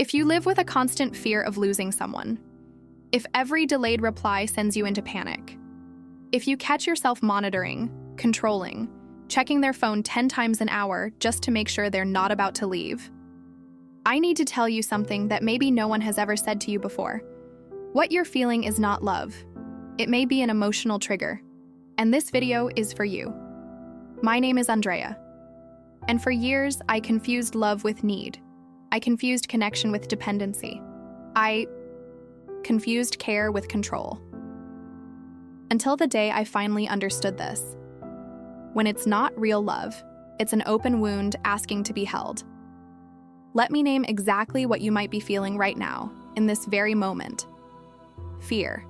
If you live with a constant fear of losing someone, if every delayed reply sends you into panic, if you catch yourself monitoring, controlling, checking their phone 10 times an hour just to make sure they're not about to leave, I need to tell you something that maybe no one has ever said to you before. What you're feeling is not love. It may be an emotional trigger, and this video is for you. My name is Andrea, and for years I confused love with need. I confused connection with dependency. I confused care with control. Until the day I finally understood this. When it's not real love, it's an open wound asking to be held. Let me name exactly what you might be feeling right now, in this very moment. Fear.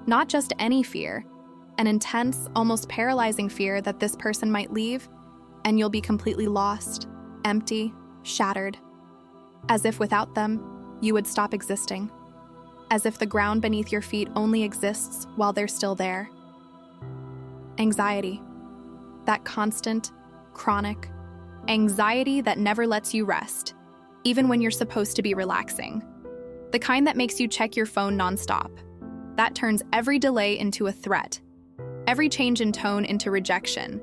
Not just any fear, an intense, almost paralyzing fear that this person might leave and you'll be completely lost, empty, shattered. As if without them, you would stop existing. As if the ground beneath your feet only exists while they're still there. Anxiety. That constant, chronic anxiety that never lets you rest, even when you're supposed to be relaxing. The kind that makes you check your phone nonstop. That turns every delay into a threat, every change in tone into rejection,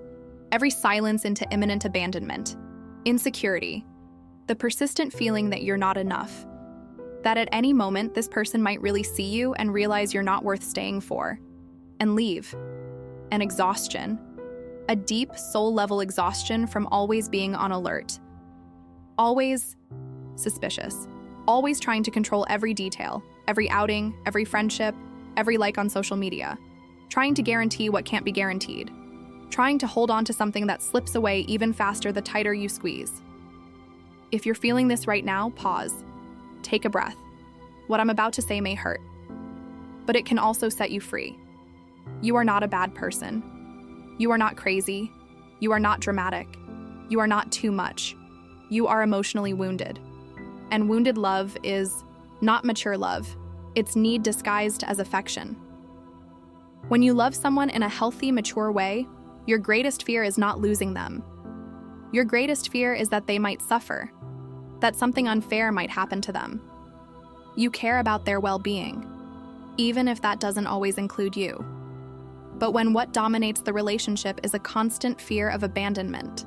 every silence into imminent abandonment. Insecurity. The persistent feeling that you're not enough. That at any moment, this person might really see you and realize you're not worth staying for, and leave. An exhaustion. A deep, soul-level exhaustion from always being on alert. Always suspicious. Always trying to control every detail, every outing, every friendship, every like on social media. Trying to guarantee what can't be guaranteed. Trying to hold on to something that slips away even faster the tighter you squeeze. If you're feeling this right now, pause. Take a breath. What I'm about to say may hurt, but it can also set you free. You are not a bad person. You are not crazy. You are not dramatic. You are not too much. You are emotionally wounded. And wounded love is not mature love. It's need disguised as affection. When you love someone in a healthy, mature way, your greatest fear is not losing them. Your greatest fear is that they might suffer, that something unfair might happen to them. You care about their well-being, even if that doesn't always include you. But when what dominates the relationship is a constant fear of abandonment,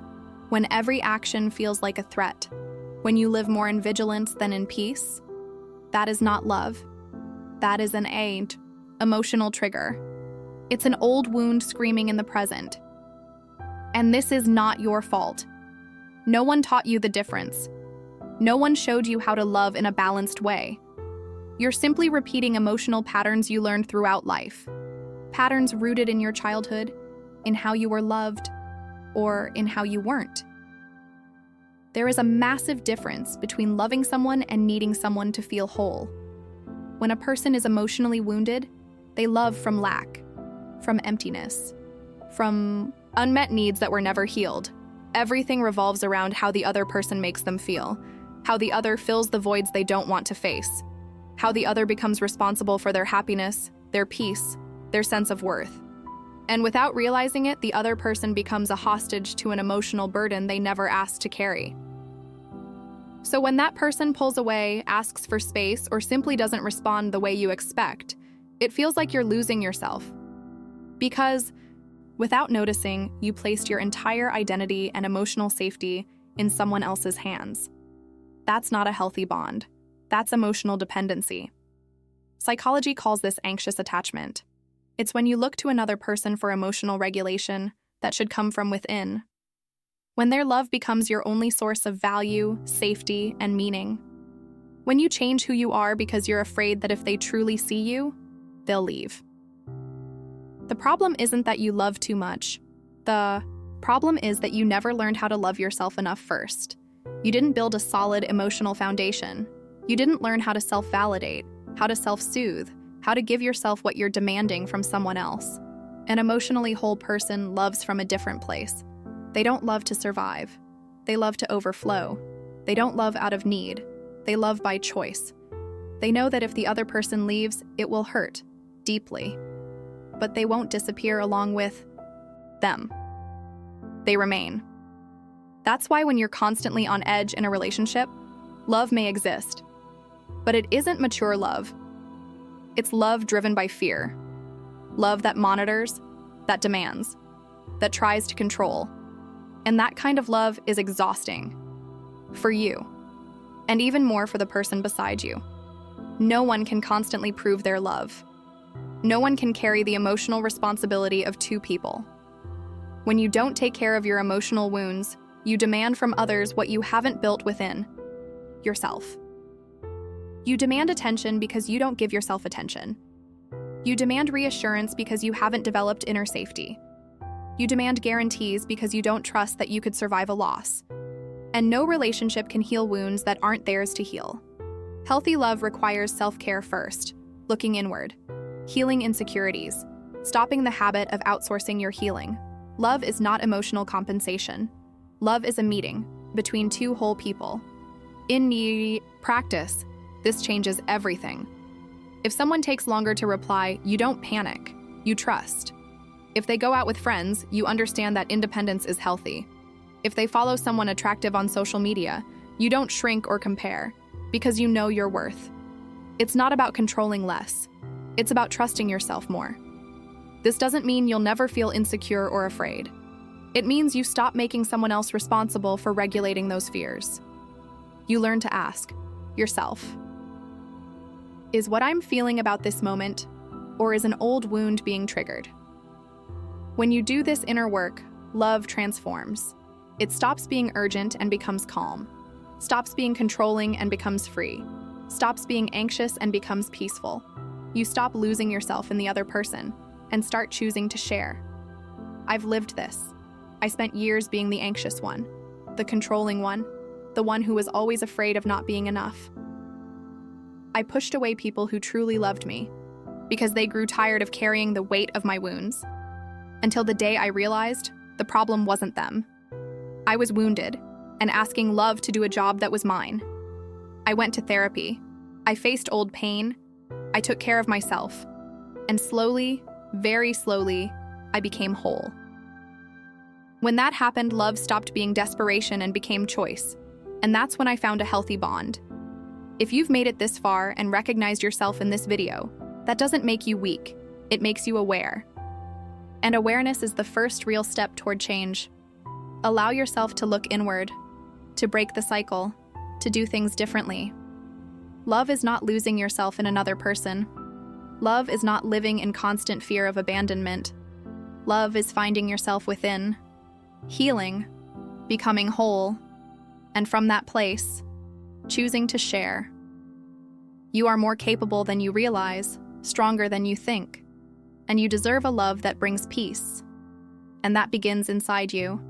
when every action feels like a threat, when you live more in vigilance than in peace, that is not love. That is an emotional trigger. It's an old wound screaming in the present. And this is not your fault. No one taught you the difference. No one showed you how to love in a balanced way. You're simply repeating emotional patterns you learned throughout life. Patterns rooted in your childhood, in how you were loved, or in how you weren't. There is a massive difference between loving someone and needing someone to feel whole. When a person is emotionally wounded, they love from lack, from emptiness, from unmet needs that were never healed. Everything revolves around how the other person makes them feel, how the other fills the voids they don't want to face, how the other becomes responsible for their happiness, their peace, their sense of worth. And without realizing it, the other person becomes a hostage to an emotional burden they never asked to carry. So when that person pulls away, asks for space, or simply doesn't respond the way you expect, it feels like you're losing yourself. Because, without noticing, you placed your entire identity and emotional safety in someone else's hands. That's not a healthy bond. That's emotional dependency. Psychology calls this anxious attachment. It's when you look to another person for emotional regulation that should come from within. When their love becomes your only source of value, safety, and meaning. When you change who you are because you're afraid that if they truly see you, they'll leave. The problem isn't that you love too much. The problem is that you never learned how to love yourself enough first. You didn't build a solid emotional foundation. You didn't learn how to self-validate, how to self-soothe, how to give yourself what you're demanding from someone else. An emotionally whole person loves from a different place. They don't love to survive. They love to overflow. They don't love out of need. They love by choice. They know that if the other person leaves, it will hurt deeply. But they won't disappear along with them. They remain. That's why when you're constantly on edge in a relationship, love may exist, But it isn't mature love. It's love driven by fear. Love that monitors, that demands, that tries to control. And that kind of love is exhausting. For you. And even more for the person beside you. No one can constantly prove their love. No one can carry the emotional responsibility of two people. When you don't take care of your emotional wounds, you demand from others what you haven't built within yourself. You demand attention because you don't give yourself attention. You demand reassurance because you haven't developed inner safety. You demand guarantees because you don't trust that you could survive a loss. And no relationship can heal wounds that aren't theirs to heal. Healthy love requires self-care first, looking inward, healing insecurities, stopping the habit of outsourcing your healing. Love is not emotional compensation. Love is a meeting between two whole people. In practice, this changes everything. If someone takes longer to reply, you don't panic, you trust. If they go out with friends, you understand that independence is healthy. If they follow someone attractive on social media, you don't shrink or compare, because you know your worth. It's not about controlling less. It's about trusting yourself more. This doesn't mean you'll never feel insecure or afraid. It means you stop making someone else responsible for regulating those fears. You learn to ask yourself, is what I'm feeling about this moment, or is an old wound being triggered? When you do this inner work, love transforms. It stops being urgent and becomes calm, stops being controlling and becomes free, stops being anxious and becomes peaceful. You stop losing yourself in the other person and start choosing to share. I've lived this. I spent years being the anxious one, the controlling one, the one who was always afraid of not being enough. I pushed away people who truly loved me because they grew tired of carrying the weight of my wounds. Until the day I realized the problem wasn't them. I was wounded and asking love to do a job that was mine. I went to therapy. I faced old pain. I took care of myself. And slowly, very slowly, I became whole. When that happened, love stopped being desperation and became choice. And that's when I found a healthy bond. If you've made it this far and recognized yourself in this video, that doesn't make you weak. It makes you aware. And awareness is the first real step toward change. Allow yourself to look inward, to break the cycle, to do things differently. Love is not losing yourself in another person. Love is not living in constant fear of abandonment. Love is finding yourself within, healing, becoming whole, and from that place, choosing to share. You are more capable than you realize, stronger than you think, and you deserve a love that brings peace. And that begins inside you.